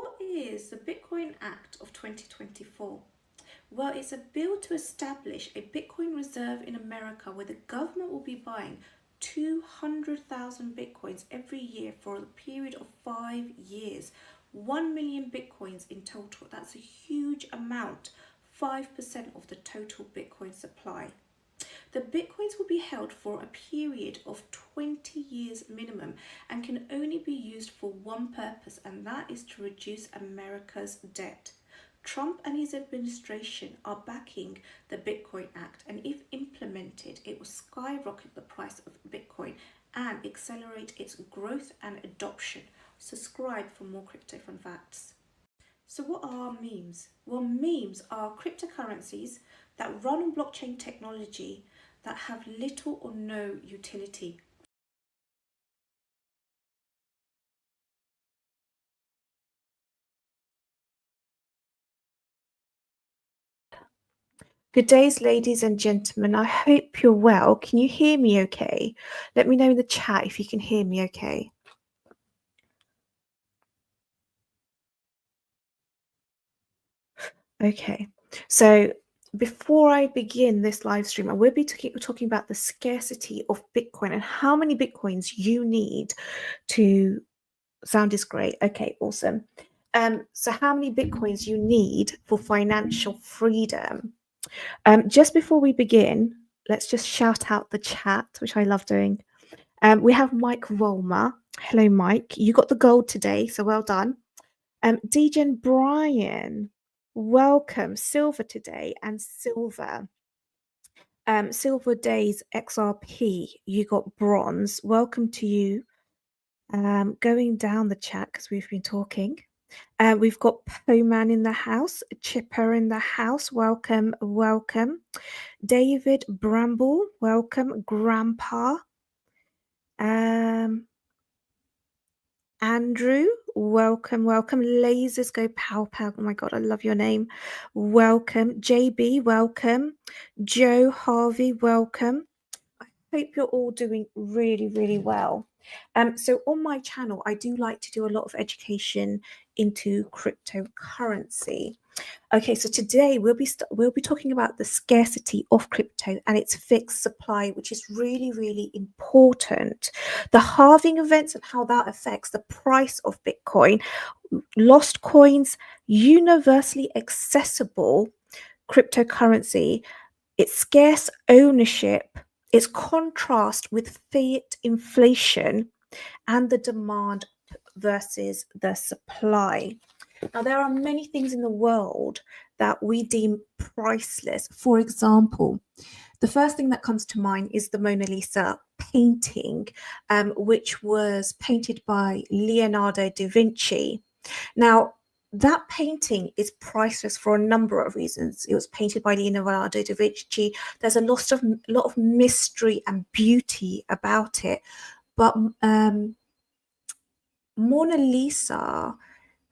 What is the Bitcoin Act of 2024? Well, it's a bill to establish a Bitcoin reserve in America where the government will be buying 200,000 Bitcoins every year for a period of 5 years. 1 million Bitcoins in total. That's a huge amount. 5% of the total Bitcoin supply. The Bitcoins will be held for a period of 20 years minimum and can only be used for one purpose, and that is to reduce America's debt. Trump and his administration are backing the Bitcoin Act, and if implemented, it will skyrocket the price of Bitcoin and accelerate its growth and adoption. Subscribe for more crypto fun facts. So what are memes? Well, memes are cryptocurrencies that run on blockchain technology that have little or no utility. Good days, ladies and gentlemen. I hope you're well. Can you hear me okay? Let me know in the chat if you can hear me okay. Okay, so before I begin this live stream, I will be talking about the scarcity of Bitcoin and how many Bitcoins you need to sound is great. Okay, awesome. So how many Bitcoins you need for financial freedom? Just before we begin, let's just shout out the chat, which I love doing. We have Mike Volmer. Hello, Mike. You got the gold today, so well done. DJ Brian, welcome. Silver today and silver. Silver Days XRP, you got bronze. Welcome to you. Going down the chat because we've been talking. We've got Poman in the house, Chipper in the house. Welcome, welcome. David Bramble, welcome. Grandpa. Andrew, welcome, welcome. Lasers go pow pow. Oh my god, I love your name. Welcome. JB, welcome. Joe Harvey, welcome. I hope you're all doing really, really well. So on my channel, I do like to do a lot of education into cryptocurrency. Okay, so today we'll be talking about the scarcity of crypto and its fixed supply, which is really, really important. The halving events and how that affects the price of Bitcoin, lost coins, universally accessible cryptocurrency, its scarce ownership, its contrast with fiat inflation, and the demand versus the supply. Now, there are many things in the world that we deem priceless. For example, the first thing that comes to mind is the Mona Lisa painting, which was painted by Leonardo da Vinci. Now, that painting is priceless for a number of reasons. It was painted by Leonardo da Vinci. There's a lot of mystery and beauty about it. But Mona Lisa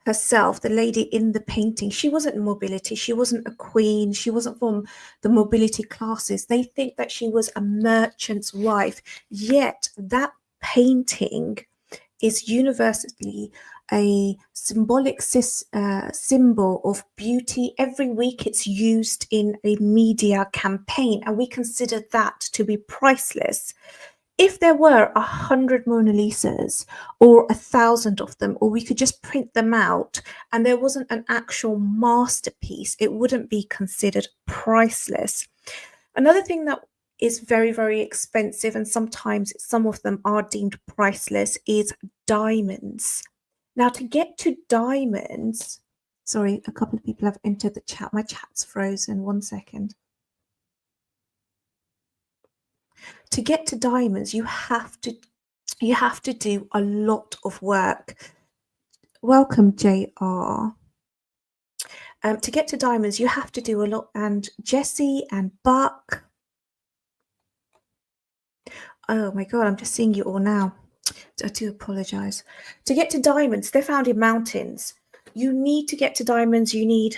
herself, the lady in the painting, she wasn't nobility, she wasn't a queen, she wasn't from the mobility classes. They think that she was a merchant's wife, yet that painting is universally a symbolic symbol of beauty. Every week it's used in a media campaign, and we consider that to be priceless. If there were 100 Mona Lisas or 1,000 of them, or we could just print them out and there wasn't an actual masterpiece, it wouldn't be considered priceless. Another thing that is very, very expensive, and sometimes some of them are deemed priceless, is diamonds. Now, to get to diamonds, sorry, a couple of people have entered the chat. My chat's frozen. 1 second. To get to diamonds, you have to do a lot of work. Welcome, JR. To get to diamonds, you have to do a lot. And Jesse and Buck. Oh my God, I'm just seeing you all now. I do apologize. To get to diamonds, they're found in mountains. You need to get to diamonds. You need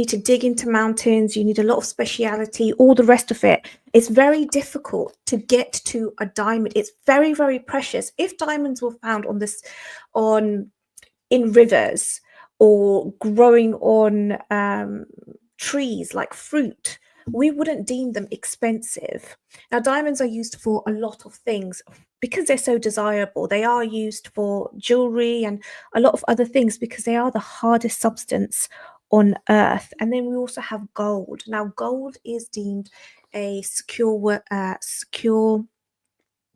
to dig into mountains, you need a lot of speciality, all the rest of it. It's very difficult to get to a diamond. It's very, very precious. If diamonds were found on in rivers or growing on trees like fruit, we wouldn't deem them expensive. Now, diamonds are used for a lot of things because they're so desirable. They are used for jewelry and a lot of other things because they are the hardest substance on earth. And then we also have gold. Now, gold is deemed a secure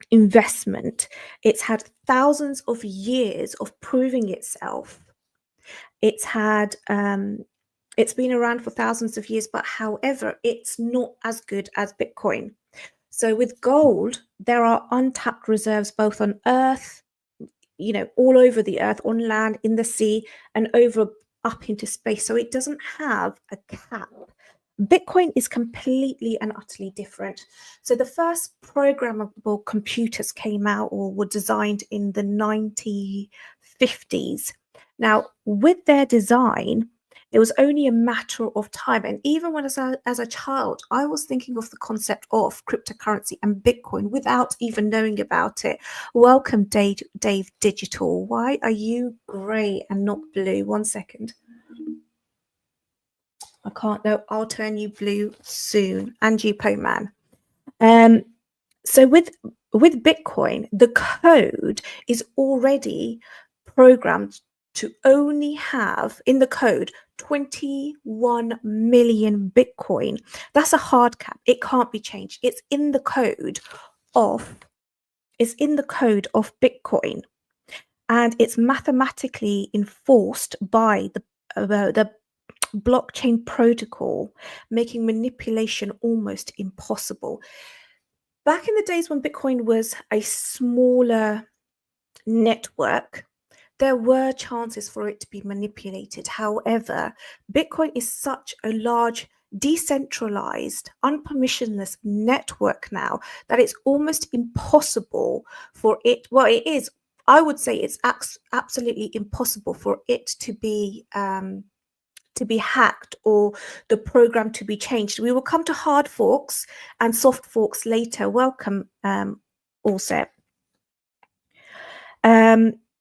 investment. It's had thousands of years of proving itself. It's been around for thousands of years, but however, it's not as good as Bitcoin. So with gold, there are untapped reserves both on Earth, all over the Earth, on land, in the sea, and over up into space. So it doesn't have a cap. Bitcoin is completely and utterly different. So the first programmable computers came out or were designed in the 1950s. Now, with their design, it was only a matter of time. And even when as a child, I was thinking of the concept of cryptocurrency and Bitcoin without even knowing about it. Welcome, Dave Digital. Why are you grey and not blue? 1 second. I can't. No, I'll turn you blue soon. And you, Postman. So with Bitcoin, the code is already programmed to only have in the code 21 million Bitcoin. That's a hard cap. It can't be changed. It's in the code of Bitcoin, and it's mathematically enforced by the blockchain protocol, making manipulation almost impossible. Back in the days when Bitcoin was a smaller network, there were chances for it to be manipulated. However, Bitcoin is such a large, decentralized, unpermissionless network now that it's almost impossible for it. Well, it is. I would say it's absolutely impossible for it to be hacked or the program to be changed. We will come to hard forks and soft forks later. Welcome, also.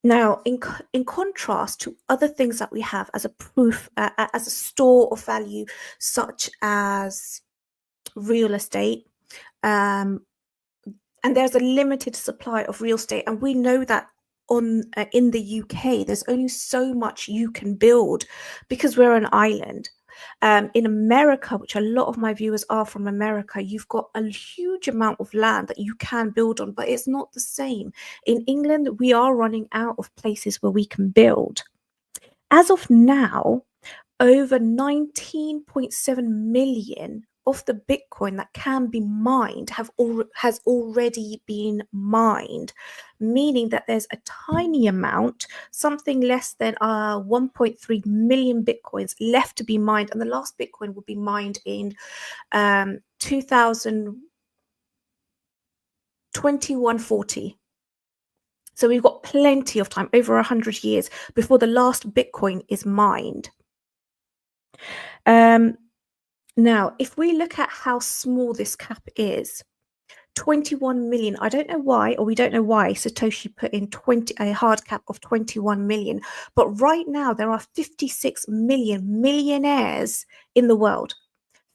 Now, in contrast to other things that we have as a proof, as a store of value, such as real estate, and there's a limited supply of real estate, and we know that in the UK, there's only so much you can build because we're an island. In America, which a lot of my viewers are from America, you've got a huge amount of land that you can build on, but it's not the same. In England, we are running out of places where we can build. As of now, over 19.7 million of the Bitcoin that can be mined has already been mined, meaning that there's a tiny amount, something less than 1.3 million Bitcoins left to be mined, and the last Bitcoin will be mined in 2140. So we've got plenty of time, over 100 years, before the last Bitcoin is mined. Now, if we look at how small this cap is, 21 million. I don't know why, or we don't know why Satoshi put in a hard cap of 21 million. But right now, there are 56 million millionaires in the world.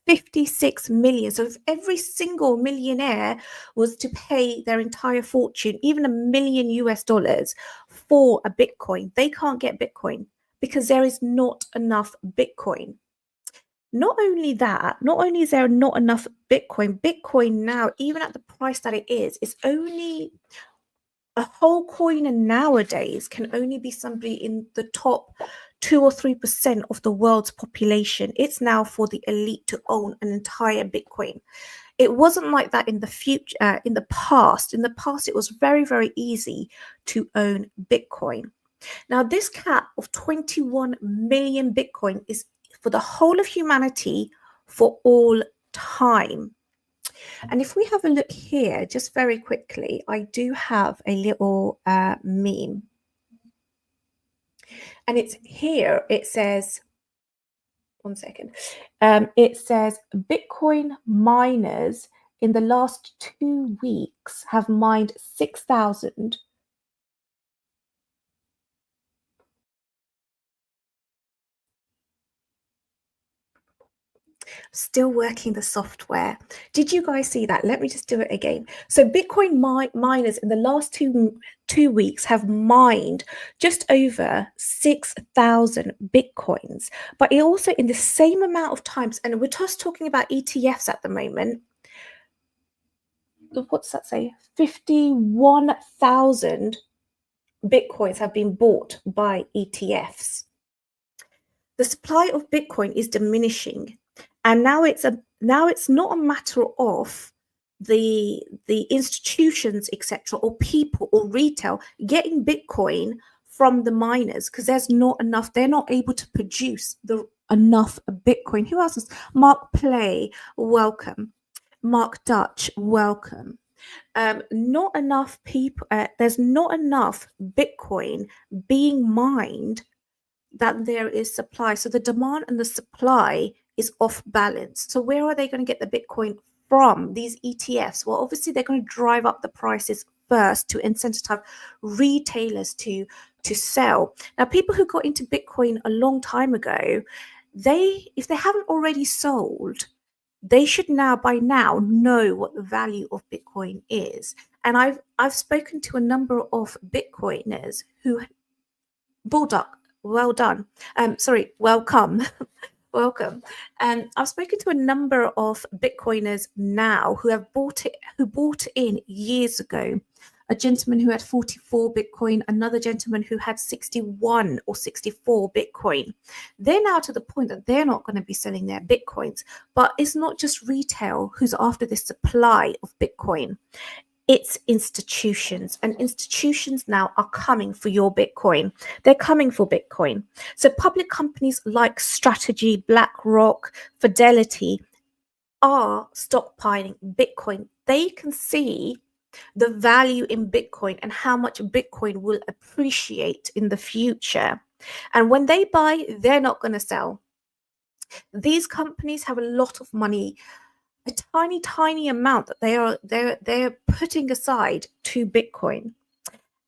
56 million. So if every single millionaire was to pay their entire fortune, even $1 million for a Bitcoin, they can't get Bitcoin because there is not enough Bitcoin. Not only that, not only is there not enough Bitcoin now, even at the price that it is, it's only a whole coin nowadays can only be somebody in the top 2 or 3% of the world's population. It's now for the elite to own an entire Bitcoin. It wasn't like that in the future, in the past. In the past, it was very, very easy to own Bitcoin. Now, this cap of 21 million Bitcoin is for the whole of humanity for all time. And if we have a look here, just very quickly, I do have a little meme. And it's here, it says, 1 second. It says Bitcoin miners in the last 2 weeks have mined 6,000 Still working the software. Did you guys see that? Let me just do it again. So Bitcoin miners in the last two weeks have mined just over 6,000 Bitcoins. But it also in the same amount of times, and we're just talking about ETFs at the moment. What's that say? 51,000 Bitcoins have been bought by ETFs. The supply of Bitcoin is diminishing, and now it's not a matter of the institutions, etc., or people or retail getting Bitcoin from the miners, because there's not enough. They're not able to produce enough Bitcoin. Who else is Mark Play? Welcome. Mark Dutch, welcome. Not enough people. There's not enough Bitcoin being mined that there is supply. So the demand and the supply is off balance. So where are they going to get the Bitcoin from? These ETFs? Well, obviously they're going to drive up the prices first to incentivize retailers to sell. Now, people who got into Bitcoin a long time ago, if they haven't already sold, they should by now know what the value of Bitcoin is. And I've spoken to a number of Bitcoiners who Bulldog, well done. Sorry, welcome. Welcome. I've spoken to a number of Bitcoiners now who bought in years ago. A gentleman who had 44 Bitcoin, another gentleman who had 61 or 64 Bitcoin. They're now to the point that they're not going to be selling their Bitcoins. But it's not just retail who's after this supply of Bitcoin. It's institutions, and institutions now are coming for your Bitcoin. They're coming for Bitcoin. So public companies like Strategy, BlackRock, Fidelity are stockpiling Bitcoin. They can see the value in Bitcoin and how much Bitcoin will appreciate in the future. And when they buy, they're not going to sell. These companies have a lot of money, a tiny amount that they're putting aside to Bitcoin.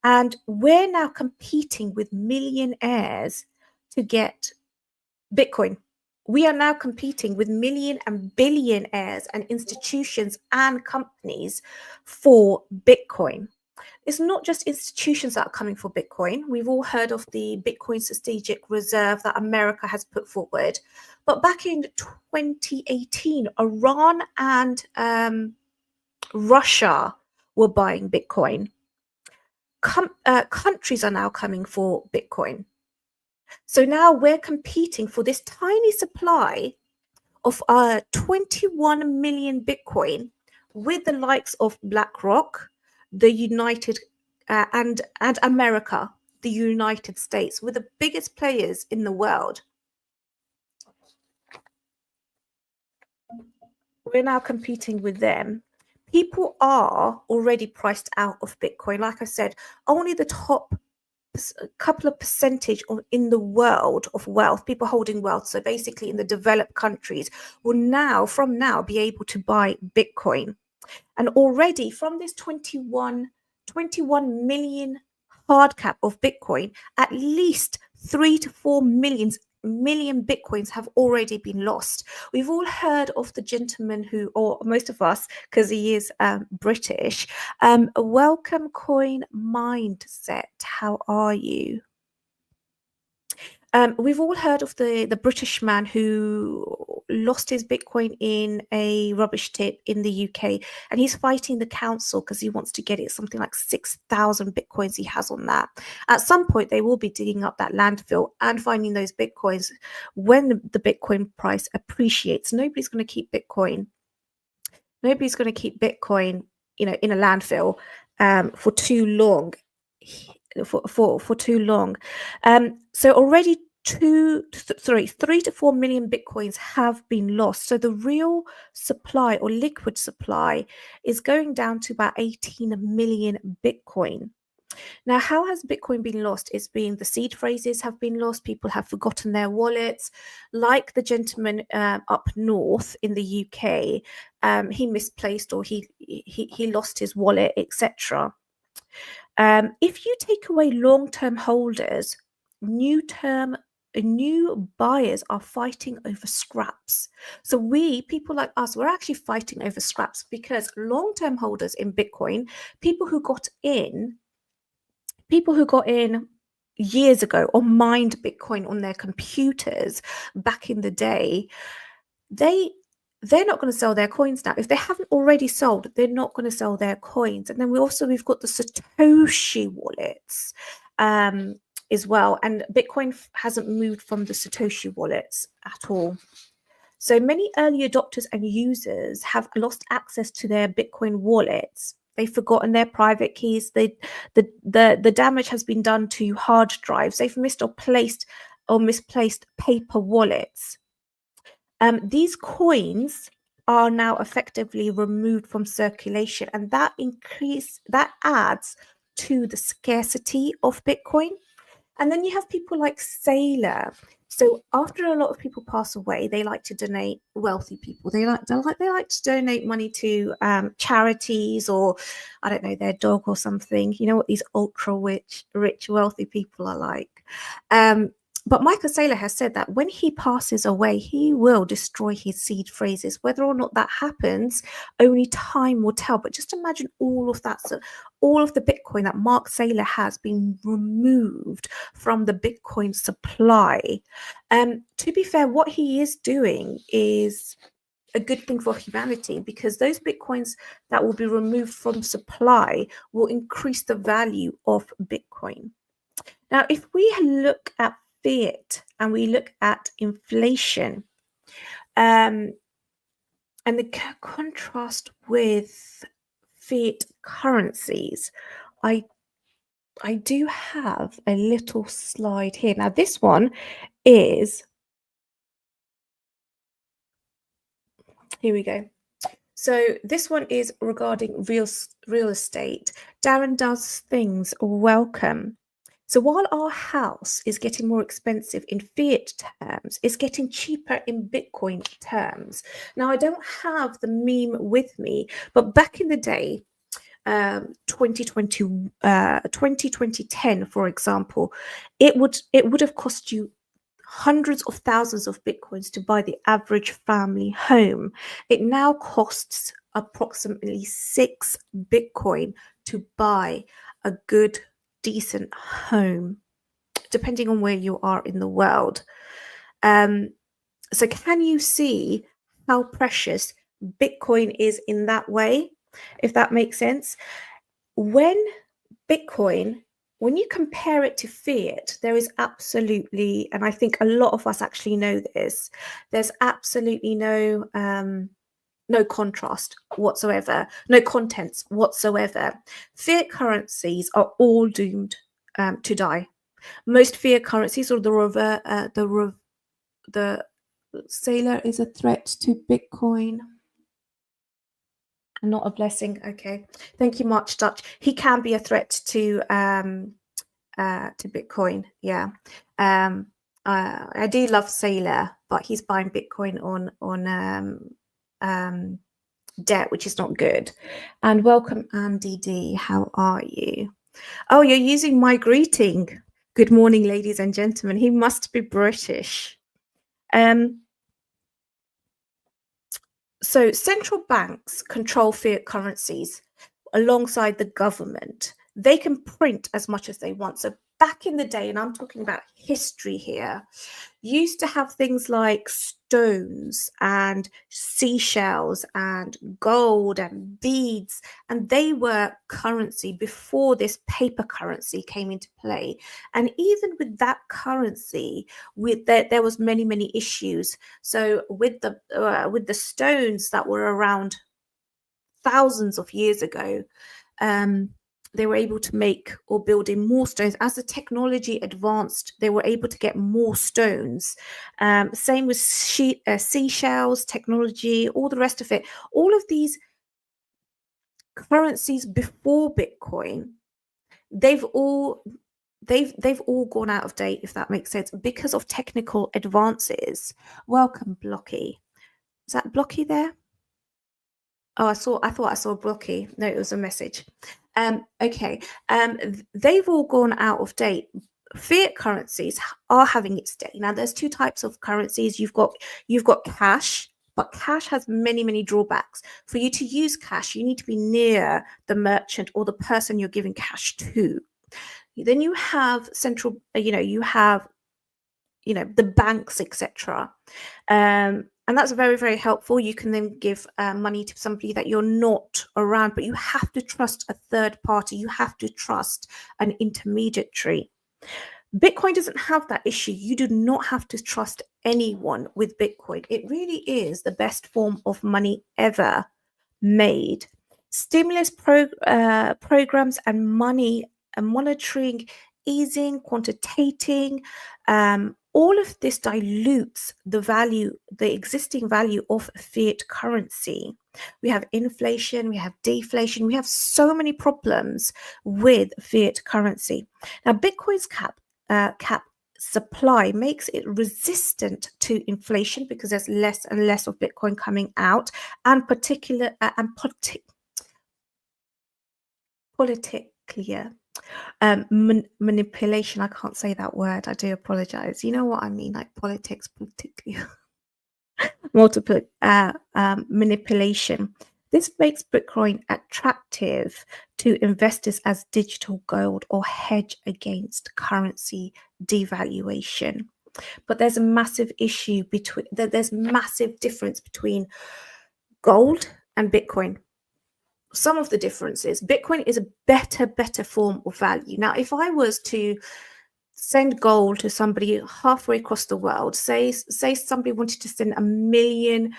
And we're now competing with millionaires to get Bitcoin. We are now competing with million and billionaires and institutions and companies for Bitcoin. It's not just institutions that are coming for Bitcoin. We've all heard of the Bitcoin Strategic Reserve that America has put forward. But back in 2018, Iran and Russia were buying Bitcoin. Countries are now coming for Bitcoin. So now we're competing for this tiny supply of 21 million Bitcoin with the likes of BlackRock, the United and America, the United States, with the biggest players in the world. We're now competing with them. People are already priced out of Bitcoin. Like I said, only the top couple of percentage in the world of wealth, people holding wealth, so basically in the developed countries, will from now be able to buy Bitcoin. And already from this 21 million hard cap of Bitcoin, at least 3 to 4 million Bitcoins have already been lost. We've all heard of the gentleman who, or most of us, because he is British. Welcome, Coin Mindset. How are you? We've all heard of the British man who lost his Bitcoin in a rubbish tip in the UK, and he's fighting the council because he wants to get it something like 6,000 Bitcoins he has on that. At some point, they will be digging up that landfill and finding those Bitcoins when the Bitcoin price appreciates. Nobody's going to keep Bitcoin. Nobody's going to keep Bitcoin, in a landfill for too long. For too long. So already 3 to 4 million Bitcoins have been lost. So the real supply or liquid supply is going down to about 18 million Bitcoin. Now, how has Bitcoin been lost? It's been the seed phrases have been lost. People have forgotten their wallets. Like the gentleman up north in the UK, he misplaced or he lost his wallet, etc. If you take away long-term holders, new buyers are fighting over scraps. So people like us, we're actually fighting over scraps because long-term holders in Bitcoin, people who got in years ago or mined Bitcoin on their computers back in the day, they're not going to sell their coins now. If they haven't already sold, they're not going to sell their coins. And then we've got the Satoshi wallets as well. And Bitcoin hasn't moved from the Satoshi wallets at all. So many early adopters and users have lost access to their Bitcoin wallets. They've forgotten their private keys. The damage has been done to hard drives. They've missed or misplaced paper wallets. These coins are now effectively removed from circulation, and that adds to the scarcity of Bitcoin. And then you have people like Sailor. So after a lot of people pass away, they like to donate. Wealthy people, they like to donate money to charities, or I don't know, their dog or something. You know what these ultra rich wealthy people are like. But Michael Saylor has said that when he passes away, he will destroy his seed phrases. Whether or not that happens, only time will tell. But just imagine all of that. So all of the Bitcoin that Mark Saylor has been removed from the Bitcoin supply. To be fair, what he is doing is a good thing for humanity, because those Bitcoins that will be removed from supply will increase the value of Bitcoin. Now, if we look at fiat and we look at inflation, and the contrast with fiat currencies, I do have a little slide here. Now, this one is, here we go. So this one is regarding real estate. Darren Does Things, welcome. So while our house is getting more expensive in fiat terms, it's getting cheaper in Bitcoin terms. Now, I don't have the meme with me, but back in the day, 2010, for example, it would have cost you hundreds of thousands of Bitcoins to buy the average family home. It now costs approximately 6 Bitcoin to buy a good, decent home, depending on where you are in the world. So can you see how precious Bitcoin is in that way, if that makes sense? When you compare it to fiat, there is absolutely, and I think a lot of us actually know this, there's absolutely no contrast whatsoever, no contents whatsoever. Fiat currencies are all doomed to die. Most fiat currencies, or the Sailor is a threat to Bitcoin, not a blessing. Okay, thank you, March Dutch. He can be a threat to Bitcoin. Yeah. I do love Sailor, but he's buying Bitcoin on debt, which is not good. And welcome, Andy D. How are you? Oh, you're using my greeting. Good morning, ladies and gentlemen. He must be British. So central banks control fiat currencies alongside the government. They can print as much as they want. So back in the day, and I'm talking about history here, used to have things like stones and seashells and gold and beads, and they were currency before this paper currency came into play. And even with that currency, there was many issues. So with the stones that were around thousands of years ago, they were able to make or build in more stones. As the technology advanced, they were able to get more stones. Same with seashells, technology, all the rest of it. All of these currencies before Bitcoin, they've all gone out of date, if that makes sense, because of technical advances. Welcome, Blocky. Is that Blocky there? Oh, I thought I saw Blocky. No, it was a message. Okay. They've all gone out of date fiat currencies are having its day. Now, there's two types of currencies. You've got cash, but cash has many drawbacks. For you to use cash, you need to be near the merchant or the person you're giving cash to. Then you have the banks, etc. And that's very helpful. You can then give money to somebody that you're not around, but you have to trust a third party. You have to trust an intermediary. Bitcoin doesn't have that issue. You do not have to trust anyone with Bitcoin. It really is the best form of money ever made. Stimulus programs and money and monitoring, easing, quantitating, all of this dilutes the existing value of fiat currency. We have inflation, we have deflation, we have so many problems with fiat currency. Now, Bitcoin's cap supply makes it resistant to inflation because there's less and less of Bitcoin coming out, and politically manipulation. I can't say that word. I do apologize. You know what I mean, like politics, politically. Multiple manipulation. This makes Bitcoin attractive to investors as digital gold or hedge against currency devaluation. But there's a massive issue there's massive difference between gold and Bitcoin. Some of the differences: Bitcoin is a better form of value. Now, if I was to send gold to somebody halfway across the world, say somebody wanted to send $1 million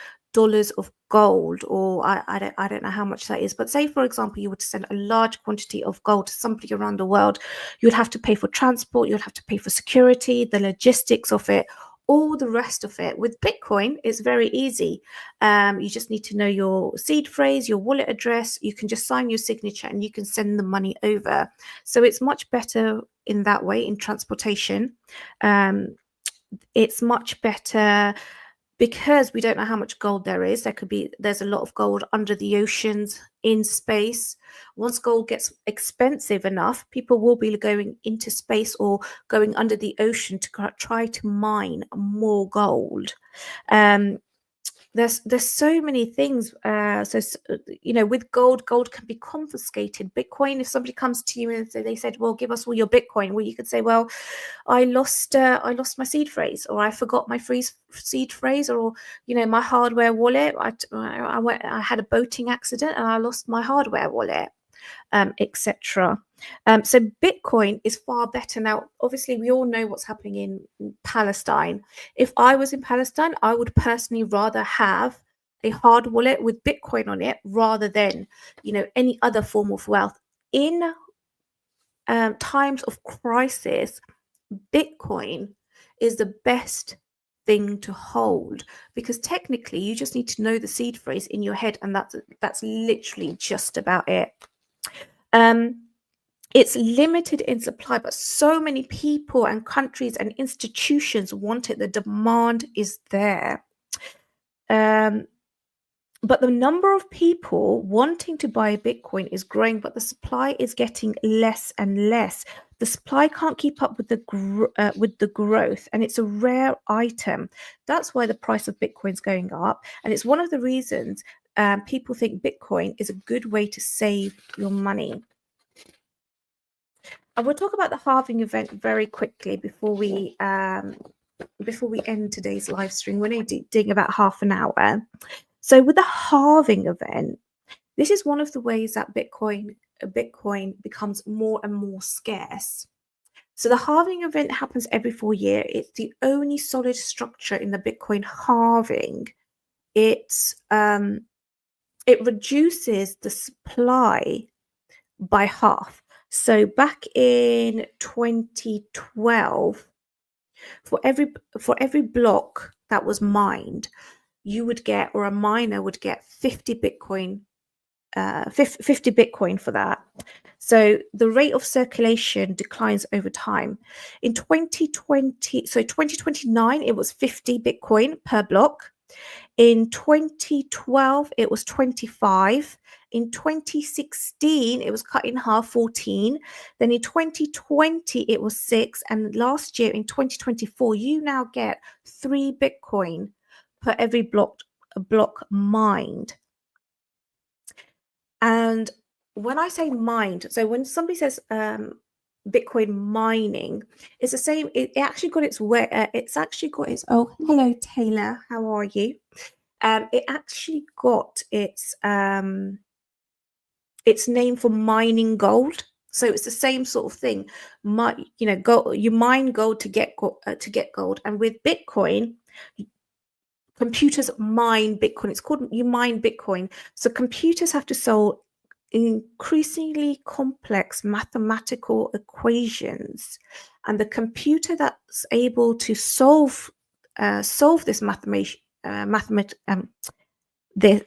of gold, or I don't know how much that is, but say, for example, you were to send a large quantity of gold to somebody around the world, you'd have to pay for transport, you'd have to pay for security, the logistics of it, all the rest of it. With Bitcoin, it's very easy. You just need to know your seed phrase, your wallet address. You can just sign your signature and you can send the money over. So it's much better in that way. In transportation, it's much better because we don't know how much gold there is. There's a lot of gold under the oceans, in space. Once gold gets expensive enough, people will be going into space or going under the ocean to try to mine more gold. There's so many things. With gold can be confiscated. Bitcoin, if somebody comes to you and they said, well, give us all your Bitcoin, well, you could say, well, I lost my seed phrase, or I forgot my seed phrase, or my hardware wallet. I had a boating accident and I lost my hardware wallet, etc. So Bitcoin is far better. Now, obviously, we all know what's happening in Palestine. If I was in Palestine, I would personally rather have a hard wallet with Bitcoin on it rather than, any other form of wealth. In times of crisis, Bitcoin is the best thing to hold, because technically you just need to know the seed phrase in your head, and that's literally just about it. It's limited in supply, but so many people and countries and institutions want it. The demand is there. But the number of people wanting to buy Bitcoin is growing, but the supply is getting less and less. The supply can't keep up with the growth, and it's a rare item. That's why the price of Bitcoin is going up, and it's one of the reasons people think Bitcoin is a good way to save your money. I will talk about the halving event very quickly before we end today's live stream. We're only doing about half an hour. So with the halving event, this is one of the ways that Bitcoin becomes more and more scarce. So the halving event happens every 4 years. It's the only solid structure in the Bitcoin halving. It reduces the supply by half. So back in 2012, for every block that was mined, you would get, or a miner would get, 50 Bitcoin for that. So the rate of circulation declines over time. In 2029, it was 50 Bitcoin per block. In 2012, it was 25. In 2016, it was cut in half, 14. Then in 2020, it was 6. And last year, in 2024, you now get 3 Bitcoin per every block mined. And when I say mined, so when somebody says Bitcoin mining, it's the same. It actually got its way. It's actually got its. Oh, hello, Taylor. How are you? It actually got its name for mining gold. So it's the same sort of thing. You mine gold to get gold, and with Bitcoin, computers mine Bitcoin. It's called you mine Bitcoin. So computers have to solve increasingly complex mathematical equations, and the computer that's able to solve this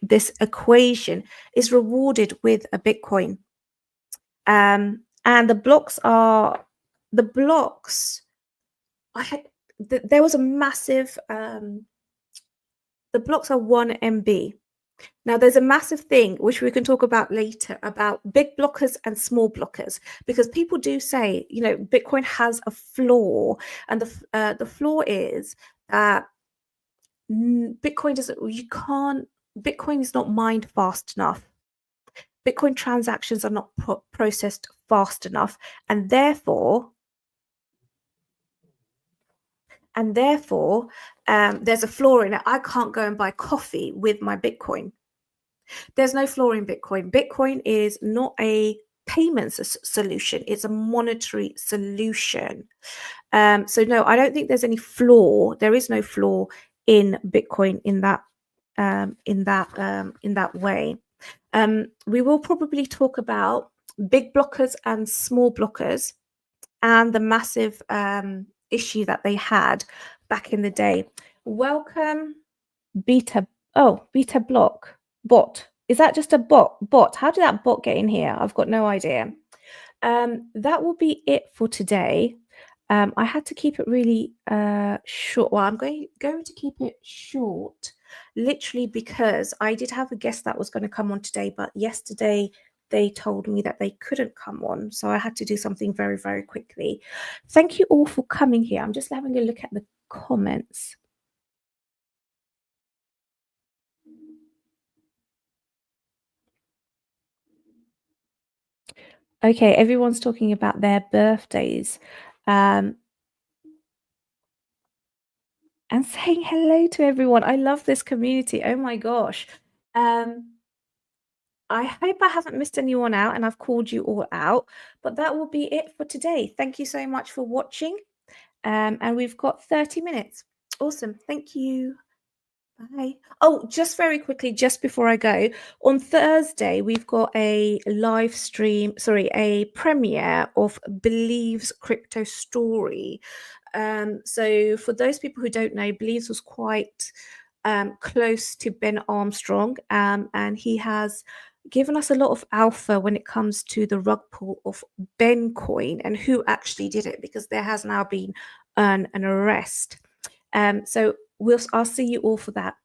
this equation is rewarded with a Bitcoin. And the blocks. There was a massive. The blocks are 1 MB. Now, there's a massive thing which we can talk about later about big blockers and small blockers, because people do say, Bitcoin has a flaw, and the flaw is that Bitcoin is not mined fast enough. Bitcoin transactions are not processed fast enough, and therefore, there's a flaw in it. I can't go and buy coffee with my Bitcoin. There's no flaw in Bitcoin. Bitcoin is not a payments solution. It's a monetary solution. So no, I don't think there's any flaw. There is no flaw in Bitcoin in that way. We will probably talk about big blockers and small blockers and the massive issue that they had back in the day. Welcome, Beta Block bot. Is that just a bot? How did that bot get in here? I've got no idea. That will be it for today. I had to keep it really short. Well, I'm going to keep it short, literally, because I did have a guest that was going to come on today, but yesterday they told me that they couldn't come on, so I had to do something very, very quickly. Thank you all for coming here. I'm just having a look at the comments. Okay, everyone's talking about their birthdays. And saying hello to everyone. I love this community. Oh my gosh. I hope I haven't missed anyone out and I've called you all out, but that will be it for today. Thank you so much for watching. And we've got 30 minutes. Awesome. Thank you. Bye. Oh, just very quickly, just before I go, on Thursday, we've got a a premiere of Believe's crypto story. So for those people who don't know, Believes was quite close to Ben Armstrong, and he has given us a lot of alpha when it comes to the rug pull of Bencoin and who actually did it, because there has now been an arrest. So I'll see you all for that.